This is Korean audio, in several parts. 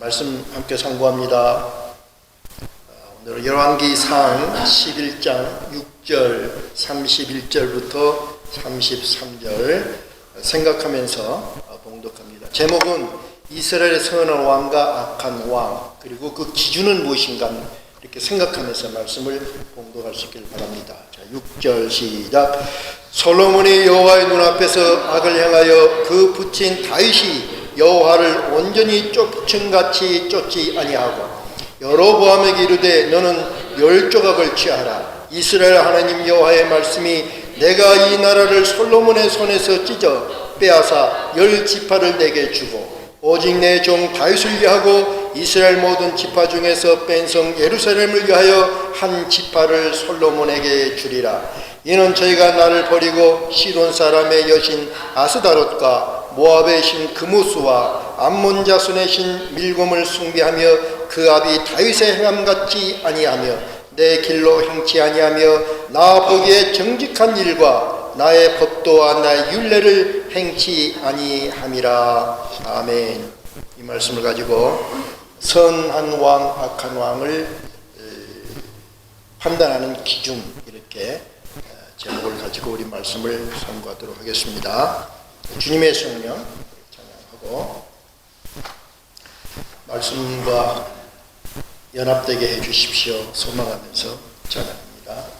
말씀 함께 상고합니다. 오늘 열왕기상 11장 6절 31절부터 33절 생각하면서 봉독합니다. 제목은 이스라엘의 선한 왕과 악한 왕, 그리고 그 기준은 무엇인가 이렇게 생각하면서 말씀을 봉독할 수 있길 바랍니다. 자, 6절 시작. 솔로몬이 여호와의 눈앞에서 악을 행하여 그 붙인 다윗이 여호와를 온전히 쫓은같이 쫓지 아니하고 여로보암에게 이르되 너는 10조각을 취하라. 이스라엘 하나님 여호와의 말씀이 내가 이 나라를 솔로몬의 손에서 찢어 빼앗아 10지파를 내게 주고 오직 내 종 다윗을 위하고 이스라엘 모든 지파 중에서 뺀 성 예루살렘을 위하여 한 지파를 솔로몬에게 주리라. 이는 저희가 나를 버리고 시돈 사람의 여신 아스다롯과 모압의 신 그무스와 암몬 자손의 신 밀곰을 숭배하며 그 아비 다윗의 행함 같지 아니하며 내 길로 행치 아니하며 나 보기에 정직한 일과 나의 법도와 나의 율례를 행치 아니함이라. 아멘. 이 말씀을 가지고 선한 왕, 악한 왕을 판단하는 기준, 이렇게 제목을 가지고 우리 말씀을 sam고하도록 하겠습니다. 주님의 성령 찬양하고 말씀과 연합되게 해주십시오 소망하면서 찬양합니다.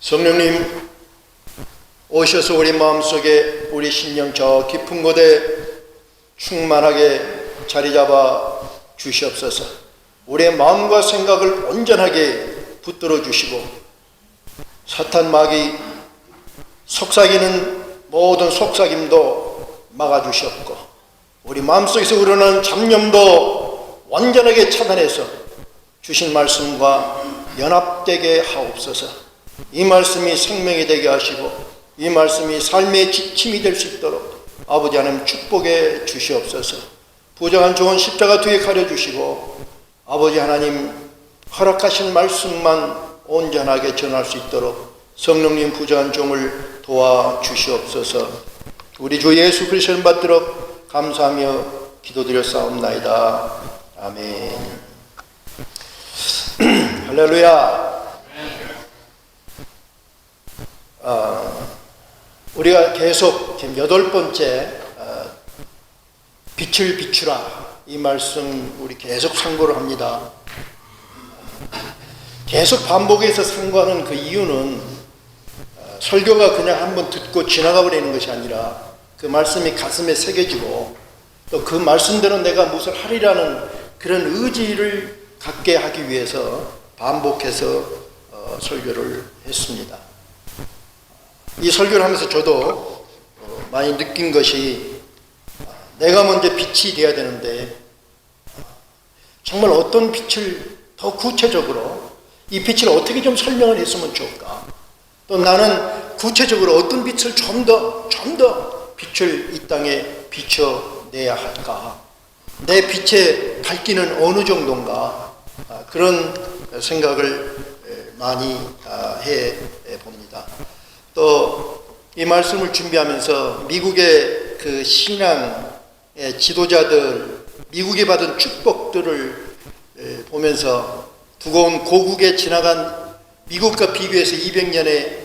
성령님 오셔서 우리 마음속에 우리 심령 저 깊은 곳에 충만하게 자리 잡아 주시옵소서. 우리의 마음과 생각을 온전하게 붙들어 주시고 사탄 마귀 속삭이는 모든 속삭임도 막아 주시옵고 우리 마음속에서 우러나는 잡념도 완전하게 차단해서 주신 말씀과 연합되게 하옵소서. 이 말씀이 생명이 되게 하시고 이 말씀이 삶의 지침이 될 수 있도록 아버지 하나님 축복해 주시옵소서. 부정한 좋은 십자가 뒤에 가려주시고 아버지 하나님 허락하신 말씀만 온전하게 전할 수 있도록 성령님 부정한 종을 도와주시옵소서. 우리 주 예수 그리스도를 받들어 감사하며 기도드렸사옵나이다. 아멘. 할렐루야. 우리가 계속 지금 8번째 빛을 비추라 이 말씀 우리 계속 상고를 합니다. 계속 반복해서 상고하는 그 이유는 설교가 그냥 한번 듣고 지나가 버리는 것이 아니라 그 말씀이 가슴에 새겨지고 또 그 말씀대로 내가 무엇을 하리라는 그런 의지를 갖게 하기 위해서 반복해서 설교를 했습니다. 이 설교를 하면서 저도 많이 느낀 것이 내가 먼저 빛이 되어야 되는데 정말 어떤 빛을 더 구체적으로 이 빛을 어떻게 좀 설명을 했으면 좋을까? 또 나는 구체적으로 어떤 빛을 좀 더 빛을 이 땅에 비춰내야 할까? 내 빛의 밝기는 어느 정도인가 그런 생각을 많이 해 봅니다. 또 이 말씀을 준비하면서 미국의 그 신앙의 지도자들, 미국이 받은 축복들을 보면서 두고온 고국에 지나간 미국과 비교해서 200년의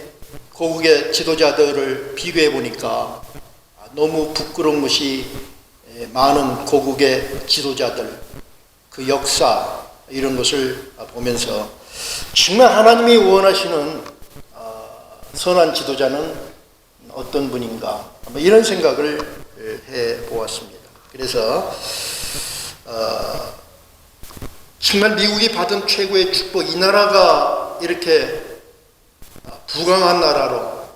고국의 지도자들을 비교해 보니까 너무 부끄러운 것이 많은 고국의 지도자들, 그 역사 이런 것을 보면서 정말 하나님이 원하시는 선한 지도자는 어떤 분인가 이런 생각을 해 보았습니다. 그래서 정말 미국이 받은 최고의 축복, 이 나라가 이렇게 부강한 나라로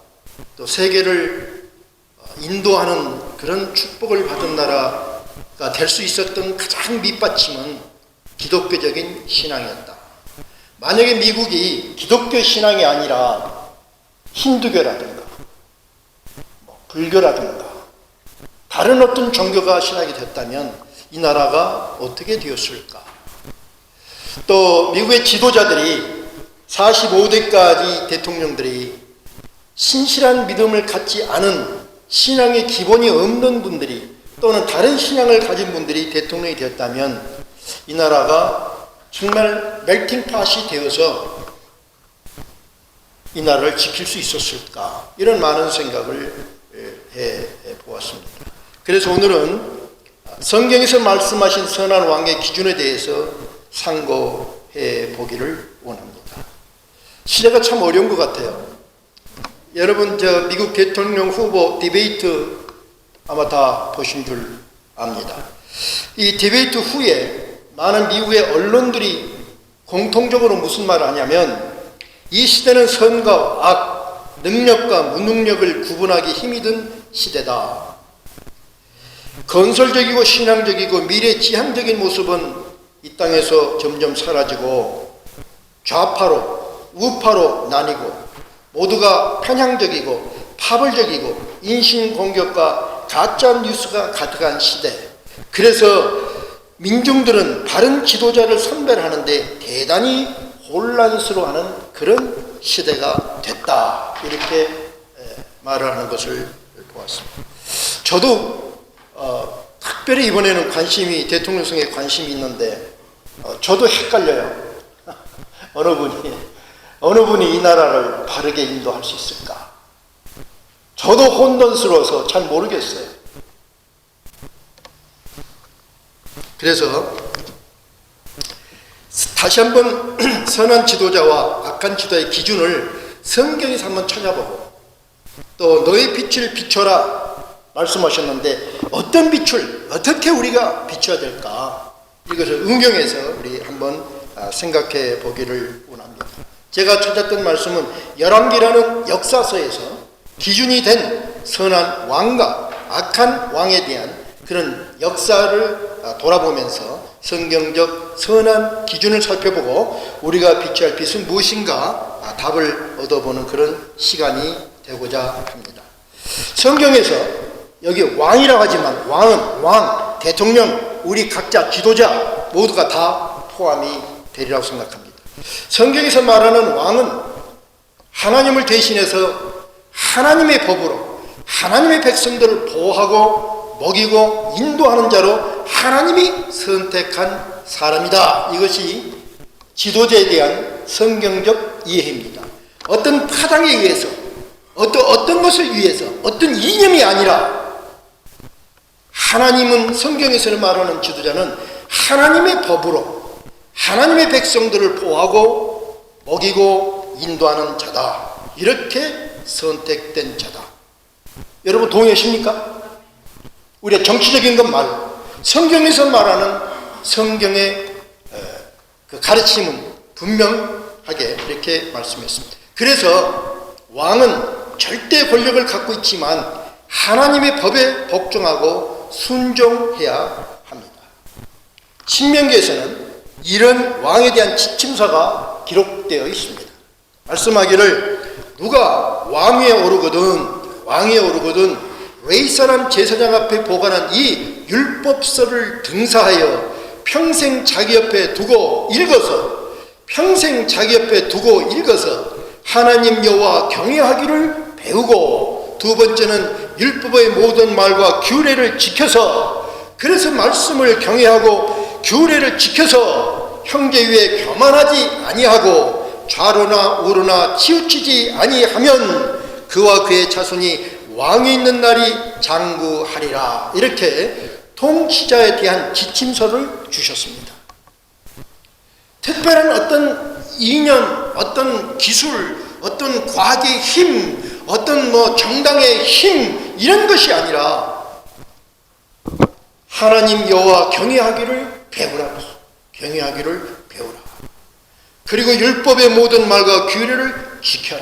또 세계를 인도하는 그런 축복을 받은 나라가 될 수 있었던 가장 밑받침은 기독교적인 신앙이었다. 만약에 미국이 기독교 신앙이 아니라 힌두교라든가 불교라든가 다른 어떤 종교가 신학이 됐다면 이 나라가 어떻게 되었을까? 또 미국의 지도자들이 45대까지 대통령들이 신실한 믿음을 갖지 않은 신앙의 기본이 없는 분들이 또는 다른 신앙을 가진 분들이 대통령이 되었다면 이 나라가 정말 멜팅팟이 되어서 이 나라를 지킬 수 있었을까? 이런 많은 생각을 해 보았습니다. 그래서 오늘은 성경에서 말씀하신 선한 왕의 기준에 대해서 상고해 보기를 원합니다. 시대가 참 어려운 것 같아요. 여러분 미국 대통령 후보 디베이트 아마 다 보신 줄 압니다. 이 디베이트 후에 많은 미국의 언론들이 공통적으로 무슨 말을 하냐면 이 시대는 선과 악, 능력과 무능력을 구분하기 힘이 든 시대다. 건설적이고 신앙적이고 미래지향적인 모습은 이 땅에서 점점 사라지고 좌파로 우파로 나뉘고 모두가 편향적이고 파벌적이고 인신공격과 가짜뉴스가 가득한 시대. 그래서 민중들은 바른 지도자를 선별하는데 대단히 혼란스러워하는 그런 시대가 됐다. 이렇게 말을 하는 것을 보았습니다. 저도 특별히 이번에는 대통령 선거에 관심이 있는데 저도 헷갈려요. 어느 분이 이 나라를 바르게 인도할 수 있을까? 저도 혼돈스러워서 잘 모르겠어요. 그래서 다시 한번 선한 지도자와 악한 지도자의 기준을 성경에서 한번 찾아보고 또 너의 빛을 비춰라 말씀하셨는데 어떤 빛을 어떻게 우리가 비춰야 될까? 이것을 응용해서 우리 한번 생각해 보기를 원합니다. 제가 찾았던 말씀은 열왕기라는 역사서에서 기준이 된 선한 왕과 악한 왕에 대한 그런 역사를 돌아보면서 성경적 선한 기준을 살펴보고 우리가 비춰야 할 빛은 무엇인가 답을 얻어보는 그런 시간이 되고자 합니다. 성경에서 여기 왕이라고 하지만 왕은 왕, 대통령, 우리 각자 지도자 모두가 다 포함이 되리라고 생각합니다. 성경에서 말하는 왕은 하나님을 대신해서 하나님의 법으로 하나님의 백성들을 보호하고 먹이고 인도하는 자로 하나님이 선택한 사람이다. 이것이 지도자에 대한 성경적 이해입니다. 어떤 파당에 의해서 어떤 것을 위해서 어떤 이념이 아니라 하나님은 성경에서 말하는 지도자는 하나님의 법으로 하나님의 백성들을 보호하고 먹이고 인도하는 자다. 이렇게 선택된 자다. 여러분 동의하십니까? 우리가 정치적인 것 말고 성경에서 말하는 성경의 그 가르침은 분명하게 이렇게 말씀했습니다. 그래서 왕은 절대 권력을 갖고 있지만 하나님의 법에 복종하고 순종해야 합니다. 신명기에서는 이런 왕에 대한 지침서가 기록되어 있습니다. 말씀하기를 누가 왕위에 오르거든 웨이 사람 제사장 앞에 보관한 이 율법서를 등사하여 평생 자기 옆에 두고 읽어서 하나님 여호와 경외하기를 배우고, 두 번째는 율법의 모든 말과 규례를 지켜서, 그래서 말씀을 경외하고 규례를 지켜서 형제 위에 교만하지 아니하고 좌로나 우로나 치우치지 아니하면 그와 그의 자손이 왕이 있는 날이 장구하리라. 이렇게 통치자에 대한 지침서를 주셨습니다. 특별한 어떤 이념, 어떤 기술, 어떤 과학의 힘, 어떤 정당의 힘, 이런 것이 아니라 하나님 여호와 경외하기를 배우라. 그리고 율법의 모든 말과 규례를 지켜라.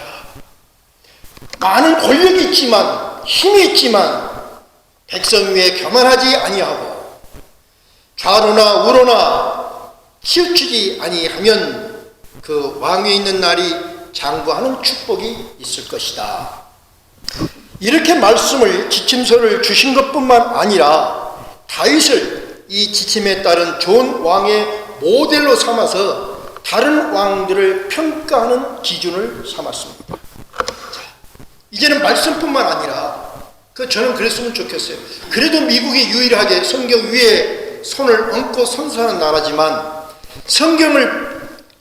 많은 권력이 있지만, 힘이 있지만 백성 위에 교만하지 아니하고 좌로나 우로나 치우치지 아니하면 그 왕위에 있는 날이 장구하는 축복이 있을 것이다. 이렇게 말씀을, 지침서를 주신 것뿐만 아니라 다윗을 이 지침에 따른 좋은 왕의 모델로 삼아서 다른 왕들을 평가하는 기준을 삼았습니다. 이제는 말씀뿐만 아니라, 저는 그랬으면 좋겠어요. 그래도 미국이 유일하게 성경 위에 손을 얹고 선서하는 나라지만, 성경을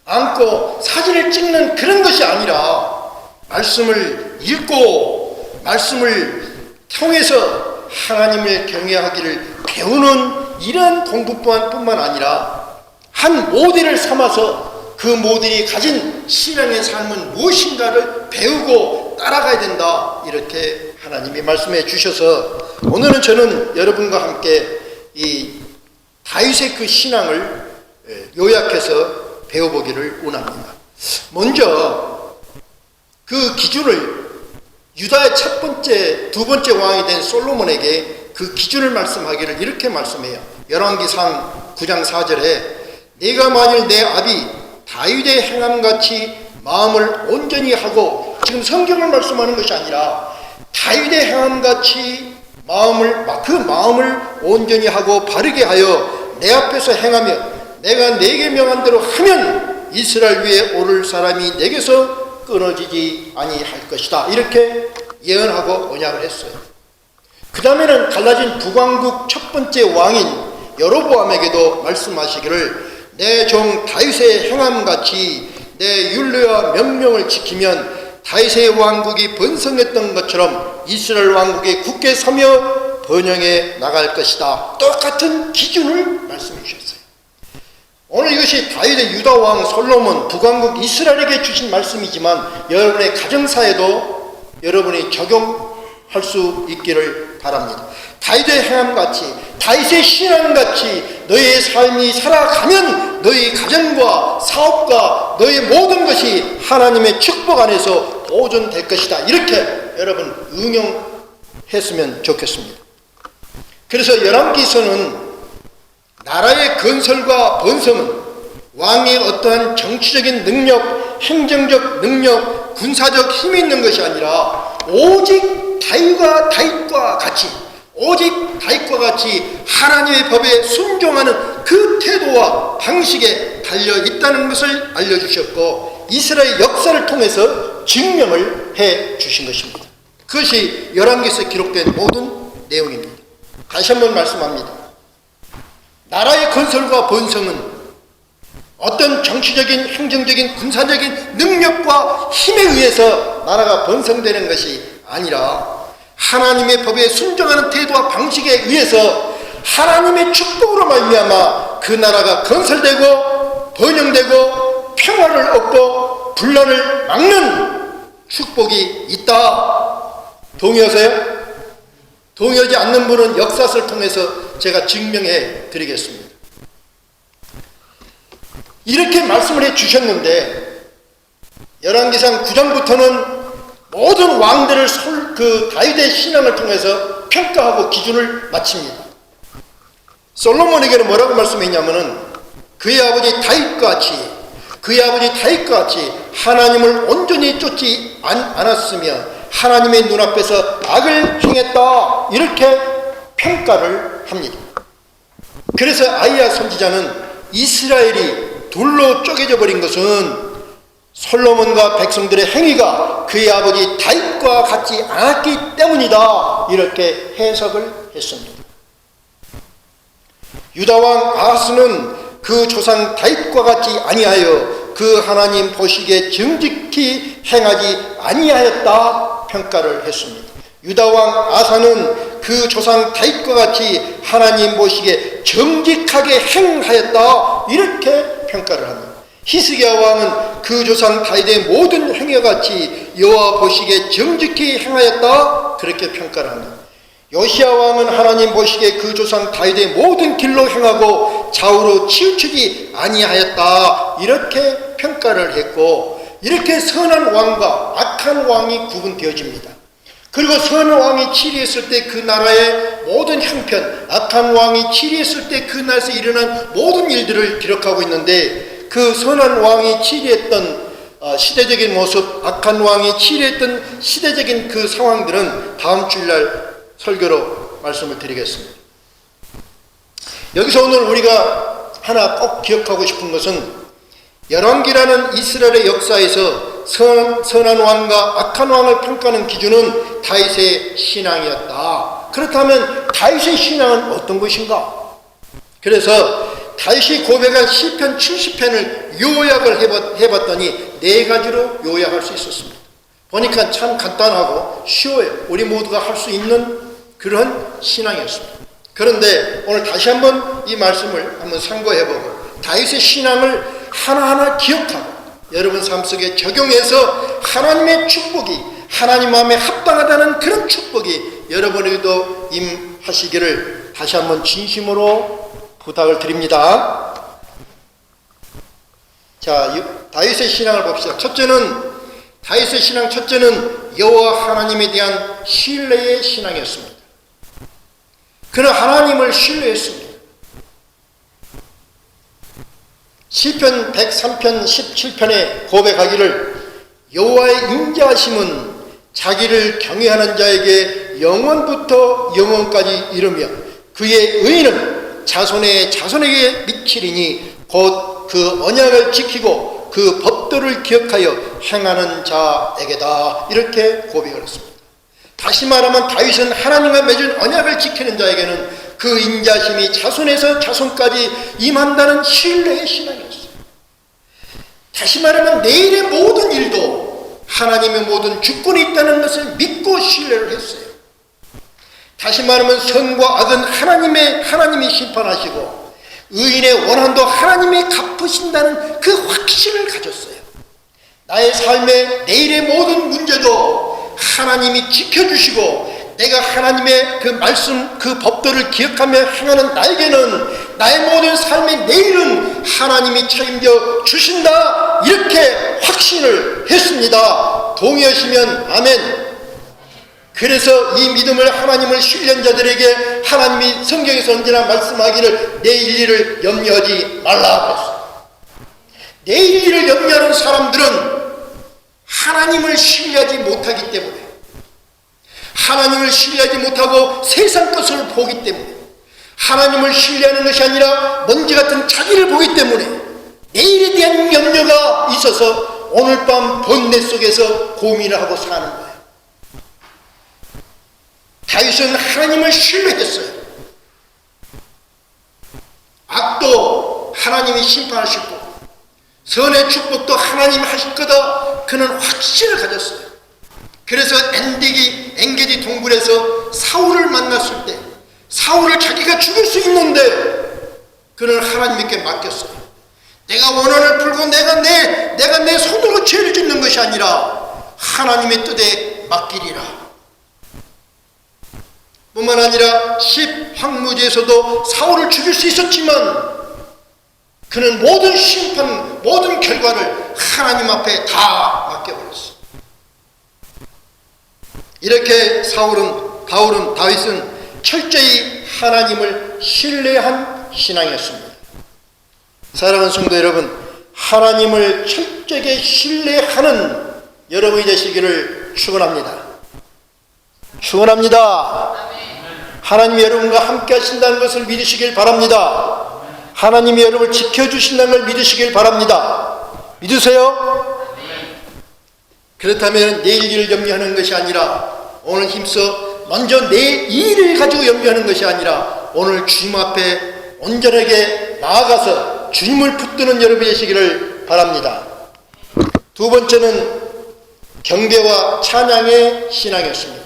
안고 사진을 찍는 그런 것이 아니라 말씀을 읽고 말씀을 통해서 하나님을 경외하기를 배우는 이러한 공부뿐만 아니라 한 모델을 삼아서 그 모델이 가진 신앙의 삶은 무엇인가를 배우고 따라가야 된다. 이렇게 하나님이 말씀해 주셔서 오늘은 저는 여러분과 함께 이 다윗의 그 신앙을 요약해서 배워보기를 원합니다. 먼저 그 기준을 유다의 첫 번째, 두 번째 왕이 된 솔로몬에게 그 기준을 말씀하기를 이렇게 말씀해요. 열왕기상 9장 4절에 내가 만일 내 아비 다윗의 행함같이 마음을 온전히 하고, 지금 성경을 말씀하는 것이 아니라 다윗의 행함같이 그 마음을 온전히 하고 바르게 하여 내 앞에서 행하며 내가 내게 명한 대로 하면 이스라엘 위에 오를 사람이 내게서 끊어지지 아니할 것이다. 이렇게 예언하고 언약을 했어요. 그 다음에는 갈라진 북왕국 첫 번째 왕인 여로보암에게도 말씀하시기를 내 종 다윗의 행함같이 내 율례와 명령을 지키면 다윗의 왕국이 번성했던 것처럼 이스라엘 왕국이 굳게 서며 번영해 나갈 것이다. 똑같은 기준을 말씀해 주셨어요. 오늘 이것이 다윗의 유다왕 솔로몬 북왕국 이스라엘에게 주신 말씀이지만 여러분의 가정사에도 여러분이 적용할 수 있기를 바랍니다. 다윗의 행함같이, 다윗의 신앙같이 너희의 삶이 살아가면 너희 가정과 사업과 너희 모든 것이 하나님의 축복 안에서 보존될 것이다. 이렇게 여러분 응용했으면 좋겠습니다. 그래서 열왕기서는 나라의 건설과 번성은 왕의 어떠한 정치적인 능력, 행정적 능력, 군사적 힘이 있는 것이 아니라 오직 다윗과 같이 하나님의 법에 순종하는 그 태도와 방식에 달려 있다는 것을 알려주셨고, 이스라엘 역사를 통해서 증명을 해 주신 것입니다. 그것이 열왕기서에 기록된 모든 내용입니다. 다시 한번 말씀합니다. 나라의 건설과 번성은 어떤 정치적인, 행정적인, 군사적인 능력과 힘에 의해서 나라가 번성되는 것이 아니라 하나님의 법에 순종하는 태도와 방식에 의해서 하나님의 축복으로 말미암아 그 나라가 건설되고 번영되고 평화를 얻고 분란을 막는 축복이 있다. 동의하세요? 동의하지 않는 분은 역사를 통해서 제가 증명해 드리겠습니다. 이렇게 말씀을 해 주셨는데 열왕기상 9장부터는 모든 왕들을 다윗의 신앙을 통해서 평가하고 기준을 마칩니다. 솔로몬에게는 뭐라고 말씀했냐면은 그의 아버지 다윗과 같이 하나님을 온전히 쫓지 않았으며 하나님의 눈앞에서 악을 행했다. 이렇게 평가를 합니다. 그래서 아이야 선지자는 이스라엘이 둘로 쪼개져 버린 것은 솔로몬과 백성들의 행위가 그의 아버지 다윗과 같지 않았기 때문이다, 이렇게 해석을 했습니다. 유다왕 아하스는 그 조상 다윗과 같이 아니하여 그 하나님 보시기에 정직히 행하지 아니하였다 평가를 했습니다. 유다왕 아사는 그 조상 다윗과 같이 하나님 보시기에 정직하게 행하였다, 이렇게 평가를 합니다. 히스기야 왕은 그 조상 다윗의 모든 행위와 같이 여호와 보시기에 정직히 행하였다, 그렇게 평가를 합니다. 요시야 왕은 하나님 보시기에 그 조상 다윗의 모든 길로 행하고 좌우로 치우치지 아니하였다, 이렇게 평가를 했고, 이렇게 선한 왕과 악한 왕이 구분되어집니다. 그리고 선한 왕이 치리했을 때 그 나라의 모든 형편, 악한 왕이 치리했을 때 그 나라에서 일어난 모든 일들을 기록하고 있는데, 그 선한 왕이 치리했던 시대적인 모습, 악한 왕이 치리했던 시대적인 그 상황들은 다음 주일날 설교로 말씀을 드리겠습니다. 여기서 오늘 우리가 하나 꼭 기억하고 싶은 것은, 열왕기라는 이스라엘의 역사에서 선한 왕과 악한 왕을 평가하는 기준은 다윗의 신앙이었다. 그렇다면 다윗의 신앙은 어떤 것인가? 그래서 다윗이 고백한 시편 70편을 요약을 해봤더니 4가지로 요약할 수 있었습니다. 보니까 참 간단하고 쉬워요. 우리 모두가 할 수 있는 그런 신앙이었습니다. 그런데 오늘 다시 한번 이 말씀을 한번 상고해보고 다윗의 신앙을 하나하나 기억하고 여러분 삶 속에 적용해서 하나님의 축복이, 하나님 마음에 합당하다는 그런 축복이 여러분에게도 임하시기를 다시 한번 진심으로 부탁을 드립니다. 자, 다윗의 신앙을 봅시다. 다윗의 신앙 첫째는 여호와 하나님에 대한 신뢰의 신앙이었습니다. 그는 하나님을 신뢰했습니다. 시편 103편 17편에 고백하기를 여호와의 인자하심은 자기를 경외하는 자에게 영원부터 영원까지 이르며 그의 의는 자손의 자손에게 미치리니 곧 그 언약을 지키고 그 법도를 기억하여 행하는 자에게다, 이렇게 고백을 했습니다. 다시 말하면 다윗은 하나님과 맺은 언약을 지키는 자에게는 그 인자심이 자손에서 자손까지 임한다는 신뢰의 신앙이었어요. 다시 말하면 내일의 모든 일도 하나님의 모든 주권이 있다는 것을 믿고 신뢰를 했어요. 다시 말하면 선과 악은 하나님이 심판하시고 의인의 원한도 하나님이 갚으신다는 그 확신을 가졌어요. 나의 삶의 내일의 모든 문제도 하나님이 지켜주시고 내가 하나님의 그 말씀, 그 법도를 기억하며 행하는 나에게는 나의 모든 삶의 내일은 하나님이 책임져 주신다, 이렇게 확신을 했습니다. 동의하시면 아멘. 그래서 이 믿음을 하나님을 신뢰한 자들에게 하나님이 성경에서 언제나 말씀하기를 내일 일을 염려하지 말라고 했어요. 내일 일을 염려하는 사람들은 하나님을 신뢰하지 못하기 때문에, 하나님을 신뢰하지 못하고 세상 것을 보기 때문에, 하나님을 신뢰하는 것이 아니라 먼지 같은 자기를 보기 때문에 내일에 대한 염려가 있어서 오늘 밤 번뇌 속에서 고민을 하고 사는 거예요. 다윗은 하나님을 신뢰했어요. 악도 하나님이 심판하실 거고 선의 축복도 하나님이 하실 거다, 그는 확신을 가졌어요. 그래서 엔게디 동굴에서 사울을 만났을 때 사울을 자기가 죽일 수 있는데 그는 하나님께 맡겼어요. 내가 원한을 풀고 내가 내 손으로 죄를 짓는 것이 아니라 하나님의 뜻에 맡기리라. 뿐만 아니라 10황무지에서도 사울을 죽일 수 있었지만 그는 모든 심판, 모든 결과를 하나님 앞에 다 맡겨버렸어. 이렇게 다윗은 철저히 하나님을 신뢰한 신앙이었습니다. 사랑하는 성도 여러분, 하나님을 철저하게 신뢰하는 여러분이 되시기를 축원합니다. 축원합니다. 하나님이 여러분과 함께 하신다는 것을 믿으시길 바랍니다. 하나님이 여러분을 지켜주신다는 걸 믿으시길 바랍니다. 믿으세요? 그렇다면 내일 일을 염려하는 것이 아니라 오늘 힘써 먼저 내 일을 가지고 염려하는 것이 아니라 오늘 주님 앞에 온전하게 나아가서 주님을 붙드는 여러분이 되시기를 바랍니다. 두 번째는 경배와 찬양의 신앙이었습니다.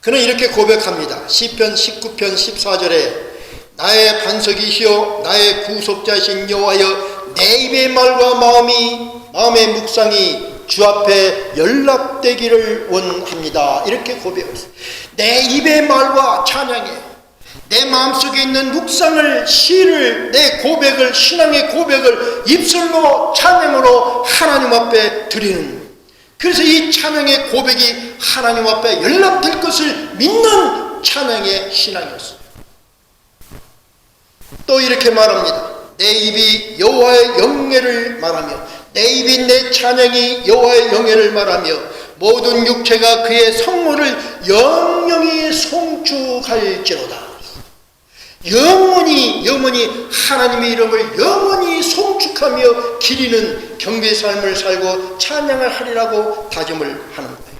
그는 이렇게 고백합니다. 시편 19편 14절에 나의 반석이시여 나의 구속자신 여호와여 내 입의 말과 마음의 묵상이 주 앞에 연락되기를 원합니다. 이렇게 고백했어요. 내 입의 말과 찬양에 내 마음속에 있는 묵상을 시를 내 고백을 신앙의 고백을 입술로 찬양으로 하나님 앞에 드리는, 그래서 이 찬양의 고백이 하나님 앞에 연락될 것을 믿는 찬양의 신앙이었어요. 또 이렇게 말합니다. 내 입이 여호와의 영예를 말하며 내 입이 내 찬양이 여호와의 영예를 말하며 모든 육체가 그의 성모를 영영히 송축할지로다. 영원히 하나님의 이름을 영원히 송축하며 기리는 경배의 삶을 살고 찬양을 하리라고 다짐을 하는 거예요.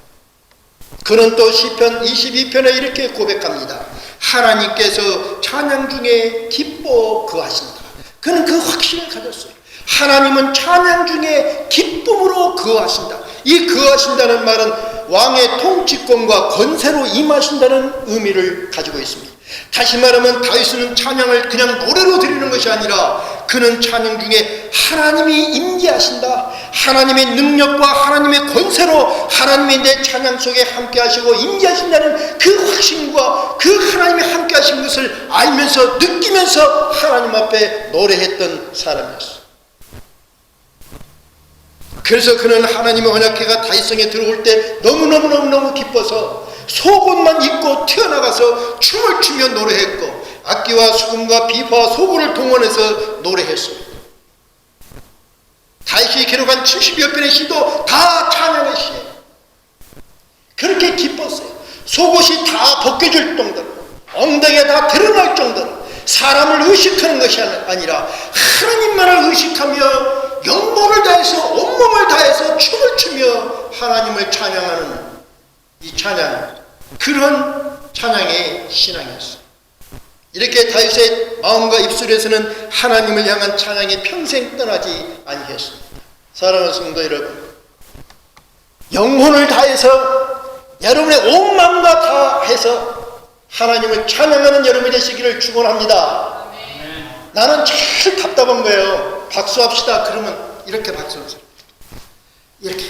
그는 또 시편 22편에 이렇게 고백합니다. 하나님께서 찬양 중에 기뻐 거하신다. 그는 그 확신을 가졌어요. 하나님은 찬양 중에 기쁨으로 거하신다. 이 거하신다는 말은 왕의 통치권과 권세로 임하신다는 의미를 가지고 있습니다. 다시 말하면 다윗은 찬양을 그냥 노래로 드리는 것이 아니라 그는 찬양 중에 하나님이 임재하신다. 하나님의 능력과 하나님의 권세로 하나님이 내 찬양 속에 함께 하시고 임재하신다는 그 확신과 그 하나님이 함께 하신 것을 알면서 느끼면서 하나님 앞에 노래했던 사람이었어. 그래서 그는 하나님의 언약궤가 다윗성에 들어올 때 너무너무 기뻐서 속옷만 입고 튀어나가서 춤을 추며 노래했고 악기와 수금과 비파와 소고를 동원해서 노래했습니다. 다윗이 기록한 70여 편의 시도 다 찬양의 시예요. 그렇게 기뻤어요. 속옷이 다 벗겨질 정도로, 엉덩이가 다 드러날 정도로 사람을 의식하는 것이 아니라 하나님만을 의식하며 영혼을 다해서 온몸을 다해서 춤을 추며 하나님을 찬양하는 이 찬양, 그런 찬양의 신앙이었어요. 이렇게 다윗의 마음과 입술에서는 하나님을 향한 찬양이 평생 떠나지 아니했습니다. 사랑하는 성도 여러분, 영혼을 다해서 여러분의 온 마음과 다해서 하나님을 찬양하는 여러분이 되시기를 축원합니다. 나는 제일 답답한 거예요. 박수합시다 그러면 이렇게 박수를 쳐요. 이렇게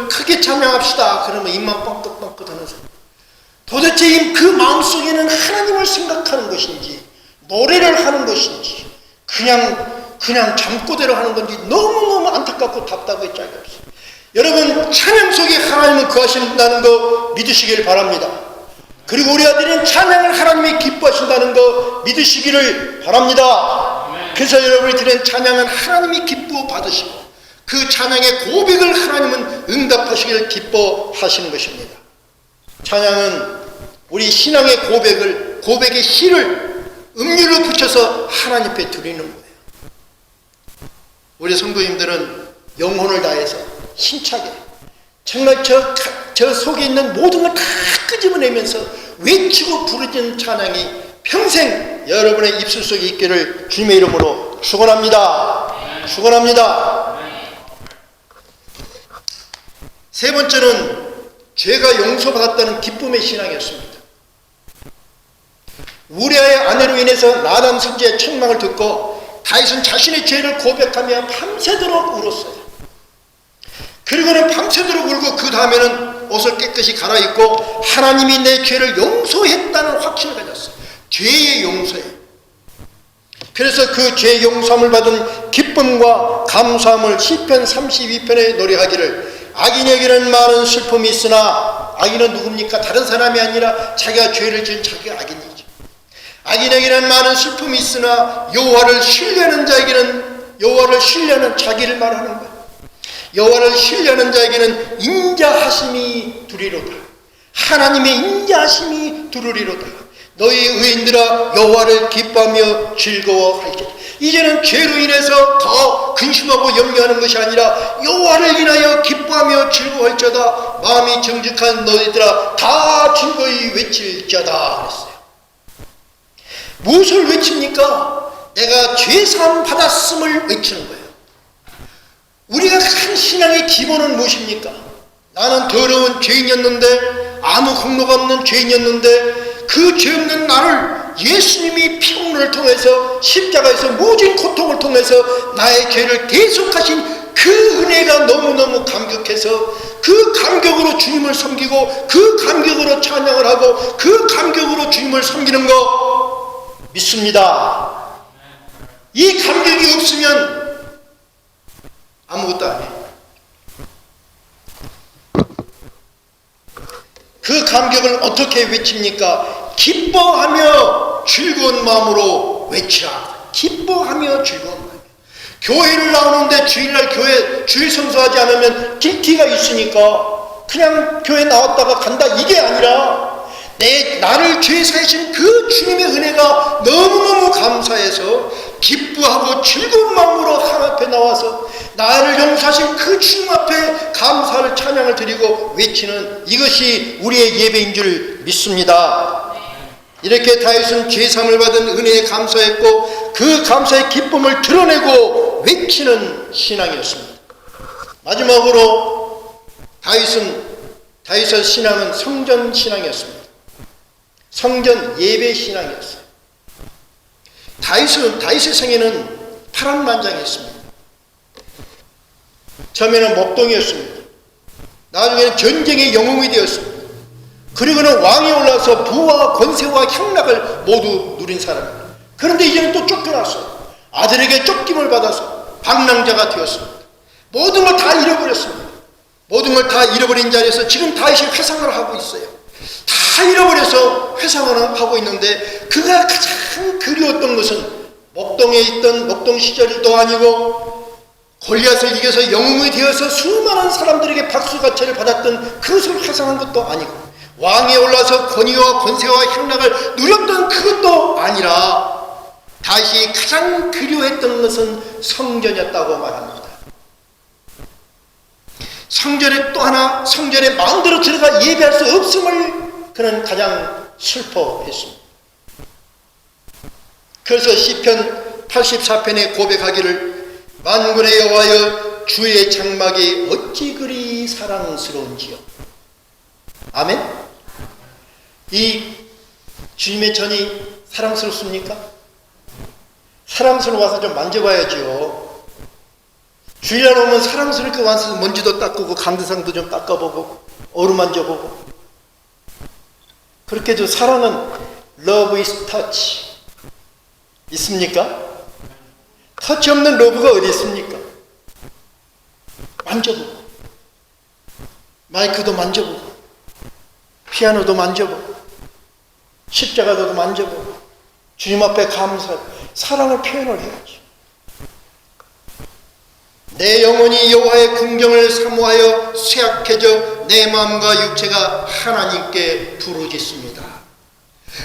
크게 찬양합시다 그러면 입만 뻥긋뻥긋 하는 사람. 도대체 그 마음속에는 하나님을 생각하는 것인지 노래를 하는 것인지 그냥 잠꼬대로 하는 건지 너무너무 안타깝고 답답하게 짝이 없어요. 여러분, 찬양 속에 하나님은 거하신다는 거 믿으시길 바랍니다. 그리고 우리 아들은 찬양을 하나님이 기뻐하신다는 거 믿으시기를 바랍니다. 그래서 여러분이 드리는 찬양은 하나님이 기뻐 받으시고 그 찬양의 고백을 하나님은 응답하시기를 기뻐하시는 것입니다. 찬양은 우리 신앙의 고백의 시를 음률로 붙여서 하나님 앞에 드리는 거예요. 우리 성도님들은 영혼을 다해서 힘차게 정말 저 속에 있는 모든 걸 다 끄집어내면서 외치고 부르짖는 찬양이 평생 여러분의 입술 속에 있기를 주님의 이름으로 축원합니다. 축원합니다. 세 번째는 죄가 용서받았다는 기쁨의 신앙이었습니다. 우리아의 아내로 인해서 나단 선지의 책망을 듣고 다윗은 자신의 죄를 고백하며 밤새도록 울었어요. 그리고는 밤새도록 울고 그 다음에는 옷을 깨끗이 갈아입고 하나님이 내 죄를 용서했다는 확신을 가졌어요. 죄의 용서에. 그래서 그 죄 용서함을 받은 기쁨과 감사함을 시편 32편에 노래하기를 악인에게는 많은 슬픔이 있으나 악인은 누굽니까? 다른 사람이 아니라 자기가 죄를 지은 자기가 악인이죠. 악인에게는 많은 슬픔이 있으나 여호와를 신뢰하는 자에게는 여호와를 신뢰하는 자기를 말하는 거예요. 여호와를 신뢰하는 자에게는 인자하심이 두리로다. 하나님의 인자하심이 두루리로다. 너희 의인들아 여호와를 기뻐하며 즐거워할지어다. 이제는 죄로 인해서 더 근심하고 염려하는 것이 아니라 여호와를 인하여 기뻐하며 즐거워할지어다. 마음이 정직한 너희들아 다 즐거이 외칠지어다 그랬어요. 무엇을 외칩니까? 내가 죄사함 받았음을 외치는 거예요. 우리가 한 신앙의 기본은 무엇입니까? 나는 더러운 죄인이었는데, 아무 공로가 없는 죄인이었는데 그 죄 없는 나를 예수님이 피흘을 통해서 십자가에서 모진 고통을 통해서 나의 죄를 대속하신 그 은혜가 너무너무 감격해서 그 감격으로 주님을 섬기고 그 감격으로 찬양을 하고 그 감격으로 주님을 섬기는 거 믿습니다. 이 감격이 없으면 아무것도 안 해요. 그 감격을 어떻게 외칩니까? 기뻐하며 즐거운 마음으로 외치라. 기뻐하며 즐거운 마음. 교회를 나오는데 주일날 교회 주일 성수하지 않으면 길티가 있으니까 그냥 교회 나왔다가 간다 이게 아니라 나를 죄 사하신 그 주님의 은혜가 너무너무 감사해서 기뻐하고 즐거운 마음으로 하나님 앞에 나와서 나를 용서하신 그 주님 앞에 감사를 찬양을 드리고 외치는 이것이 우리의 예배인 줄 믿습니다. 이렇게 다윗은 죄사함을 받은 은혜에 감사했고 그 감사의 기쁨을 드러내고 외치는 신앙이었습니다. 마지막으로 다윗의 신앙은 성전 신앙이었습니다. 성전 예배 신앙이었어요. 다윗의 생애는 파란만장했습니다. 처음에는 목동이었습니다. 나중에는 전쟁의 영웅이 되었습니다. 그리고는 왕이 올라서 부와 권세와 향락을 모두 누린 사람입니다. 그런데 이제는 또 쫓겨났어요. 아들에게 쫓김을 받아서 방랑자가 되었습니다. 모든 걸 다 잃어버렸습니다. 모든 걸 다 잃어버린 자리에서 지금 다윗이 회상을 하고 있어요. 다 잃어버려서 회상을 하고 있는데 그가 가장 그리웠던 것은 목동에 있던 목동 시절도 아니고 골리앗을 이겨서 영웅이 되어서 수많은 사람들에게 박수가채를 받았던 그것을 회상한 것도 아니고 왕에 올라서 권위와 권세와 향락을 누렸던 그것도 아니라 다시 가장 그리워했던 것은 성전이었다고 말합니다. 성전에 또 하나 성전에 마음대로 들어가 예배할 수 없음을 그는 가장 슬퍼했습니다. 그래서 시편 84편에 고백하기를 만군의 여호와여 주의 장막이 어찌 그리 사랑스러운지요. 아멘. 이 주님의 전이 사랑스럽습니까? 사랑스러워서 좀 만져봐야지요. 주일날 오면 사랑스럽게 와서 먼지도 닦고 강대상도 좀 닦아보고 어루만져보고 그렇게 해도 사랑은 love is touch 있습니까? 터치 없는 러브가 어디 있습니까? 만져보고 마이크도 만져보고 피아노도 만져보고 십자가도 만져보고 주님 앞에 감사하고 사랑을 표현을 해야죠. 내 영혼이 여호와의 긍정을 사모하여 쇠약해져 내 마음과 육체가 하나님께 부르짖습니다.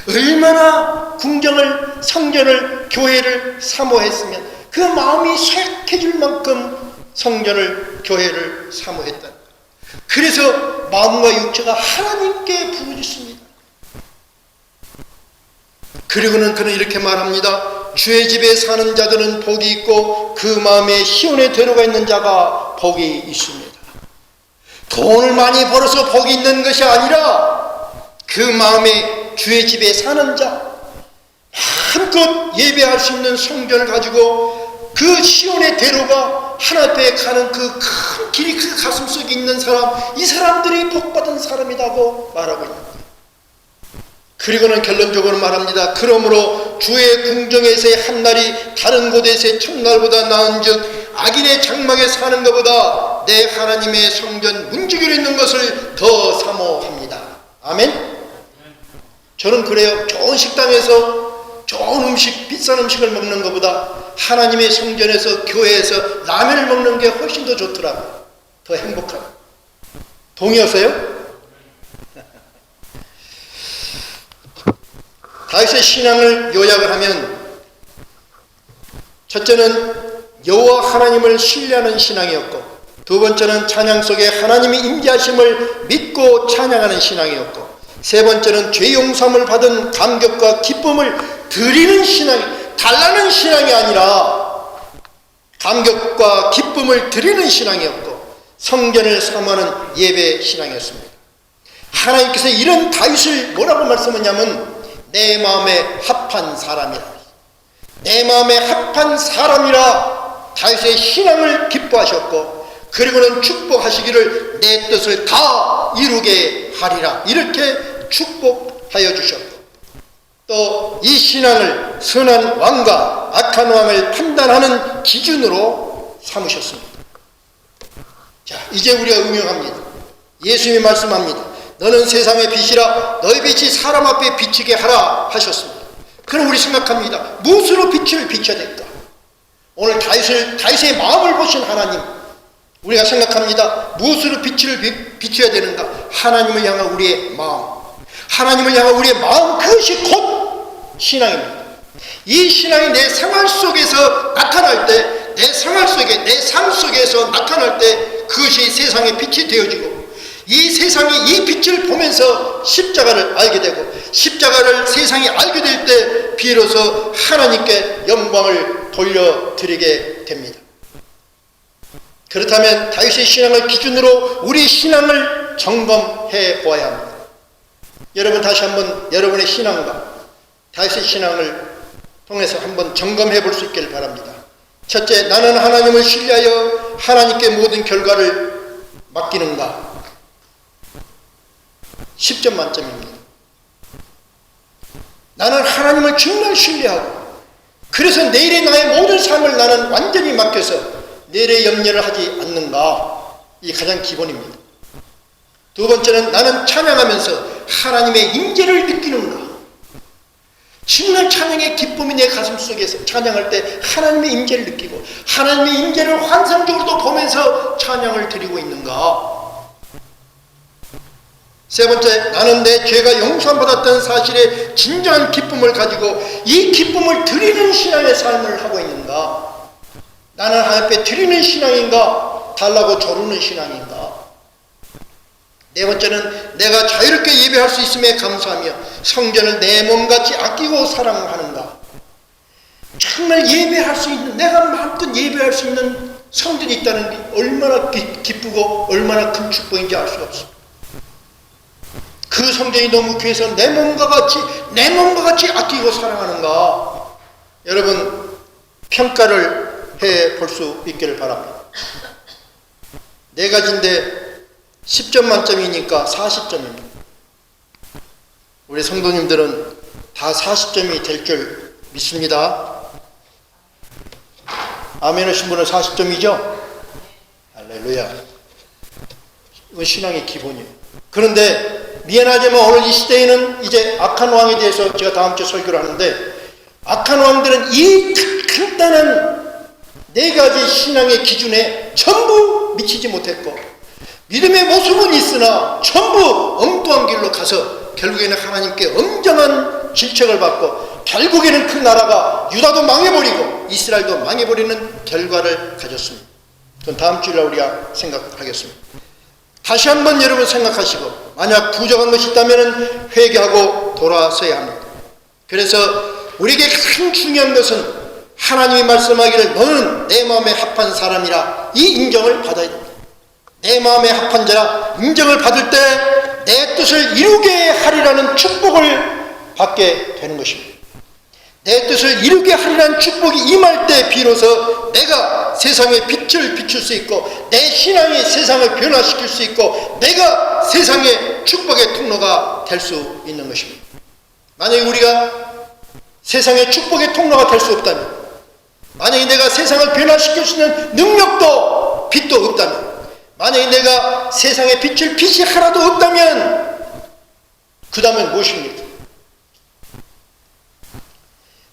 얼마나 궁정을, 성전을, 교회를 사모했으면 그 마음이 쇠약해질 만큼 성전을, 교회를 사모했다. 그래서 마음과 육체가 하나님께 부르짖습니다. 그리고는 그는 이렇게 말합니다. 주의 집에 사는 자들은 복이 있고 그 마음에 시온에 들어가 있는 자가 복이 있습니다. 돈을 많이 벌어서 복이 있는 것이 아니라 그 마음에 주의 집에 사는 자, 마음껏 예배할 수 있는 성전을 가지고 그 시온의 대로가 하나님 앞에 가는 그 큰 길이 그 가슴속에 있는 사람, 이 사람들이 복받은 사람이라고 말하고 있는 거예요. 그리고는 결론적으로 말합니다. 그러므로 주의 궁정에서의 한날이 다른 곳에서의 첫날보다 나은즉 악인의 장막에 사는 것보다 내 하나님의 성전 문지기로 있는 것을 더 사모합니다. 아멘. 저는 그래요. 좋은 식당에서 좋은 음식, 비싼 음식을 먹는 것보다 하나님의 성전에서, 교회에서 라면을 먹는 게 훨씬 더 좋더라고요. 더 행복하고. 동의하세요? 다윗의 신앙을 요약을 하면 첫째는 여호와 하나님을 신뢰하는 신앙이었고, 두 번째는 찬양 속에 하나님의 임재하심을 믿고 찬양하는 신앙이었고, 세 번째는 죄 용서함을 받은 감격과 기쁨을 드리는 신앙이, 달라는 신앙이 아니라 감격과 기쁨을 드리는 신앙이었고, 성전을 사모하는 예배 신앙이었습니다. 하나님께서 이런 다윗을 뭐라고 말씀하냐면 내 마음에 합한 사람이라, 내 마음에 합한 사람이라 다윗의 신앙을 기뻐하셨고, 그리고는 축복하시기를 내 뜻을 다 이루게 하리라, 이렇게 축복하여 주셨고, 또 이 신앙을 선한 왕과 악한 왕을 판단하는 기준으로 삼으셨습니다. 자, 이제 우리가 응용합니다. 예수님이 말씀합니다. 너는 세상의 빛이라, 너희 빛이 사람 앞에 비치게 하라 하셨습니다. 그럼 우리 생각합니다. 무엇으로 빛을 비춰야 될까? 오늘 다윗의 마음을 보신 하나님, 우리가 생각합니다. 무엇으로 빛을 비춰야 되는가? 하나님을 향한 우리의 마음, 하나님을 향한 우리의 마음, 그것이 곧 신앙입니다. 이 신앙이 내 생활 속에서 나타날 때, 내 생활 속에, 내 삶 속에서 나타날 때 그것이 세상의 빛이 되어지고, 이 세상이 이 빛을 보면서 십자가를 알게 되고, 십자가를 세상이 알게 될 때 비로소 하나님께 영광을 돌려드리게 됩니다. 그렇다면 다윗의 신앙을 기준으로 우리 신앙을 점검해 보아야 합니다. 여러분, 다시 한번 여러분의 신앙과 다윗의 신앙을 통해서 한번 점검해 볼 수 있기를 바랍니다. 첫째, 나는 하나님을 신뢰하여 하나님께 모든 결과를 맡기는가? 10점 만점입니다. 나는 하나님을 정말 신뢰하고, 그래서 내일의 나의 모든 삶을 나는 완전히 맡겨서 내일의 염려를 하지 않는가? 이 가장 기본입니다. 두 번째는 나는 찬양하면서 하나님의 임재를 느끼는가? 정말 찬양의 기쁨이 내 가슴 속에서 찬양할 때 하나님의 임재를 느끼고, 하나님의 임재를 환상적으로도 보면서 찬양을 드리고 있는가? 세 번째, 나는 내 죄가 용서받았다는 사실에 진정한 기쁨을 가지고 이 기쁨을 드리는 신앙의 삶을 하고 있는가? 나는 하나님 앞에 드리는 신앙인가? 달라고 조르는 신앙인가? 네 번째는 내가 자유롭게 예배할 수 있음에 감사하며 성전을 내 몸같이 아끼고 사랑하는가? 정말 예배할 수 있는, 내가 마음껏 예배할 수 있는 성전이 있다는 게 얼마나 기쁘고 얼마나 큰 축복인지 알 수가 없습니다. 그 성전이 너무 귀해서 내 몸과 같이 아끼고 사랑하는가? 여러분, 평가를 해 볼 수 있기를 바랍니다. 네 가지인데 10점 만점이니까 40점입니다. 우리 성도님들은 다 40점이 될 줄 믿습니다. 아멘 하신 분은 40점이죠? 할렐루야. 이건 신앙의 기본이에요. 그런데 미안하지만 오늘 이 시대에는 이제 악한 왕에 대해서 제가 다음 주에 설교를 하는데, 악한 왕들은 이 간단한 네 가지 신앙의 기준에 전부 미치지 못했고, 믿음의 모습은 있으나 전부 엉뚱한 길로 가서 결국에는 하나님께 엄정한 질책을 받고, 결국에는 그 나라가 유다도 망해버리고 이스라엘도 망해버리는 결과를 가졌습니다. 그건 다음 주일날 우리가 생각하겠습니다. 다시 한번 여러분 생각하시고, 만약 부족한 것이 있다면 회개하고 돌아서야 합니다. 그래서 우리에게 가장 중요한 것은 하나님이 말씀하기를 너는 내 마음에 합한 사람이라, 이 인정을 받아야 됩니다. 내 마음에 합한 자라 인정을 받을 때 내 뜻을 이루게 하리라는 축복을 받게 되는 것입니다. 내 뜻을 이루게 하리라는 축복이 임할 때 비로소 내가 세상에 빛을 비출 수 있고, 내 신앙이 세상을 변화시킬 수 있고, 내가 세상의 축복의 통로가 될 수 있는 것입니다. 만약에 우리가 세상의 축복의 통로가 될 수 없다면, 만약에 내가 세상을 변화시킬 수 있는 능력도 빛도 없다면, 만약에 내가 세상에 빛이 하나도 없다면 그 다음엔 무엇입니까?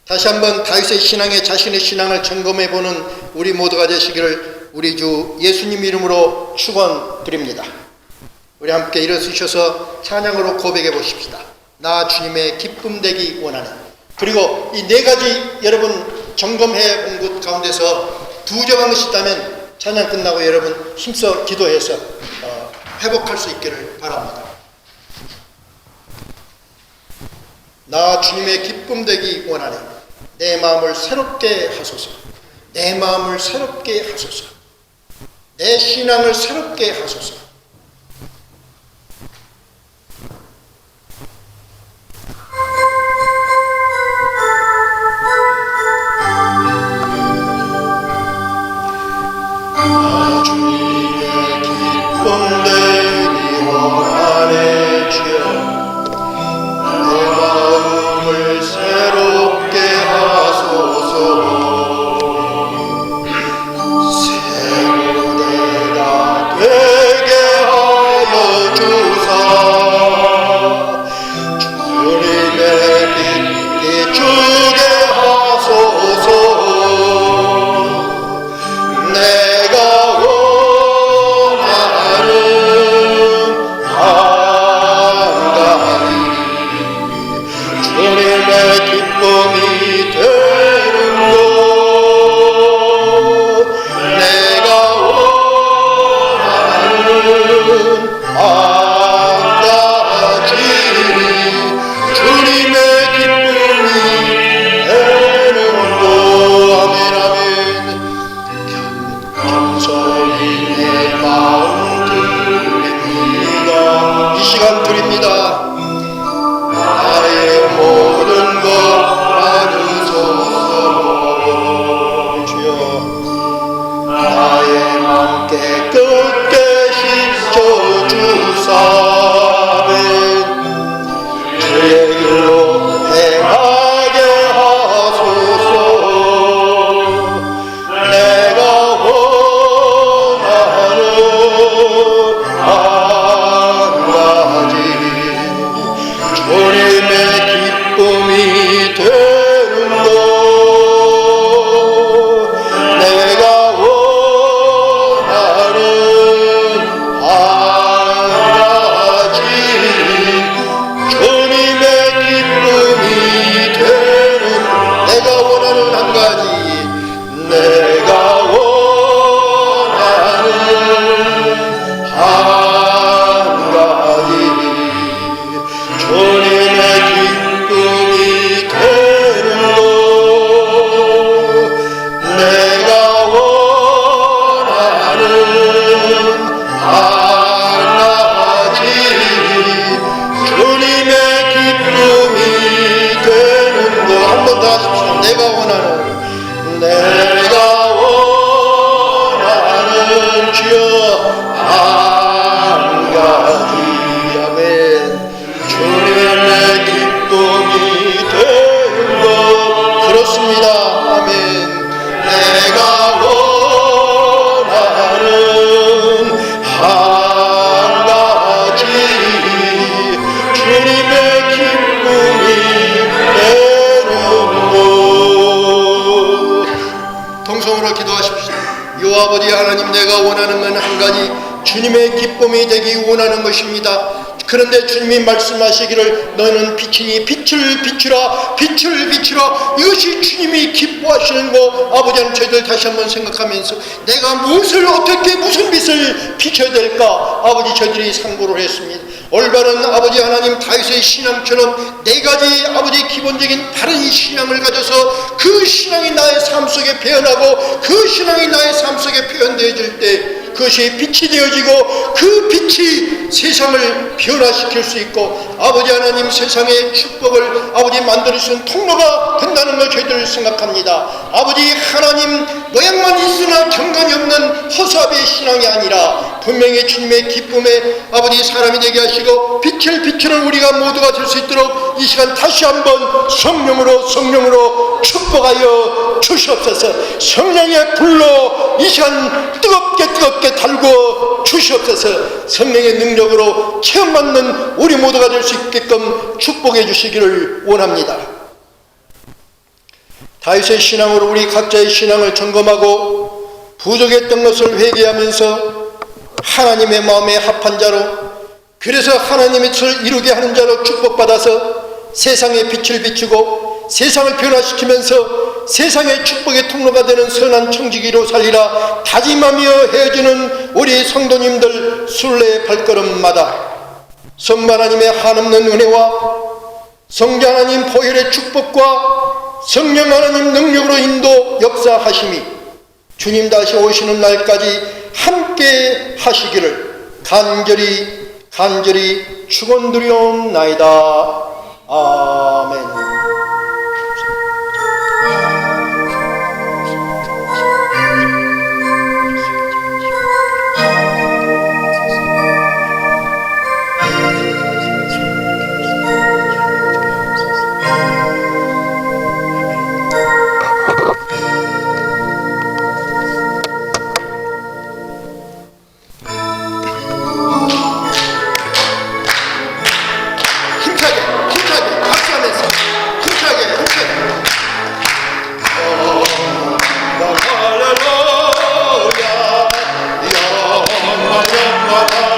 다시 한번 다윗의 신앙에 자신의 신앙을 점검해보는 우리 모두가 되시기를 우리 주 예수님 이름으로 축원드립니다. 우리 함께 일어서셔서 찬양으로 고백해 보십시다. 나 주님의 기쁨 되기 원하는. 그리고 이 네 가지 여러분 점검해 본 것 가운데서 부족한 것이 있다면 찬양 끝나고 여러분 힘써 기도해서 회복할 수 있기를 바랍니다. 나 주님의 기쁨 되기 원하네. 내 마음을 새롭게 하소서. 내 마음을 새롭게 하소서. 내 신앙을 새롭게 하소서. 나 주님의 기쁨 되기 원하네 주여. 내 마음을 새롭게 하소서. 새로 내가 되게 하여 주사. 주님의 빛이 주게 하소서. 내가 원하는 한 가지 주님의 기쁨이 되는 것. 내가 원하는 한 가지 주님의 기쁨이 되는 것. 아멘 아멘. 겸손히 내 마음 드립니다. 이 시간 드립니다. 나의 모든 것 받으소서. 주여 나의 맘 깨끗게 씻어주사. 주의 길로 행하게 하소서. 내가 원하는 한 가지 주님의 기쁨이 되는 것. 내가 원하는 한 가지 주님의 기쁨이 되는. 내가 원하는 한 가지. 내가 원하는 한 가지 주님의 기쁨이 되는 것. 내가 원하는 한 가지 주님의 기쁨이 되는 것. 한 번 더 하십시오. 내가 원하는. 내가 원하는 주여 한 가지. 아멘. 주님의 기쁨이 되는 것. 그렇습니다. 아멘. 내가 원하는 한 가지 주님의 기쁨이 되는 것. 통성으로 기도하십시오. 요 아버지 하나님, 내가 원하는 건 한 가지 주님의 기쁨이 되기 원하는 것입니다. 그런데 주님이 말씀하시기를 너는 빛이니 빛을 비추라, 빛을 비추라. 이것이 주님이 기뻐하시는 거. 아버지 하나님, 저희들 다시 한번 생각하면서 내가 무엇을 어떻게 무슨 빛을 비춰야 될까 아버지 저희들이 상고를 했습니다. 올바른 아버지 하나님 다윗의 신앙처럼 네 가지 아버지 기본적인 바른 신앙을 가져서 그 신앙이 나의 삶 속에 표현하고 그 신앙이 나의 삶 속에 표현되어질 때 그것이 빛이 되어지고 그 빛이 세상을 변화시킬 수 있고 아버지 하나님 세상의 축복을 아버지 만들어주는 통로가 된다는 걸 저희들 생각합니다. 아버지 하나님 모양만 있으나 경관이 없는 허수아비의 신앙이 아니라 분명히 주님의 기쁨에 아버지 사람이 되게 하시고 빛을 비추는 우리가 모두가 될 수 있도록 이 시간 다시 한번 성령으로 축복하여 주시옵소서. 성령의 불로 이 시간 뜨겁게 달구어 주시옵소서. 성령의 능력으로 체험받는 우리 모두가 될 수 있게끔 축복해 주시기를 원합니다. 다윗의 신앙으로 우리 각자의 신앙을 점검하고 부족했던 것을 회개하면서 하나님의 마음에 합한 자로 그래서 하나님의 뜻을 이루게 하는 자로 축복받아서 세상에 빛을 비추고 세상을 변화시키면서 세상의 축복의 통로가 되는 선한 청지기로 살리라 다짐하며 헤어지는 우리 성도님들 순례의 발걸음마다 성부 하나님의 한없는 은혜와 성자 하나님 보혈의 축복과 성령 하나님 능력으로 인도 역사하심이 주님 다시 오시는 날까지 함께 하시기를 간절히 축원드리옵나이다. 아멘. 할렐루야 영원한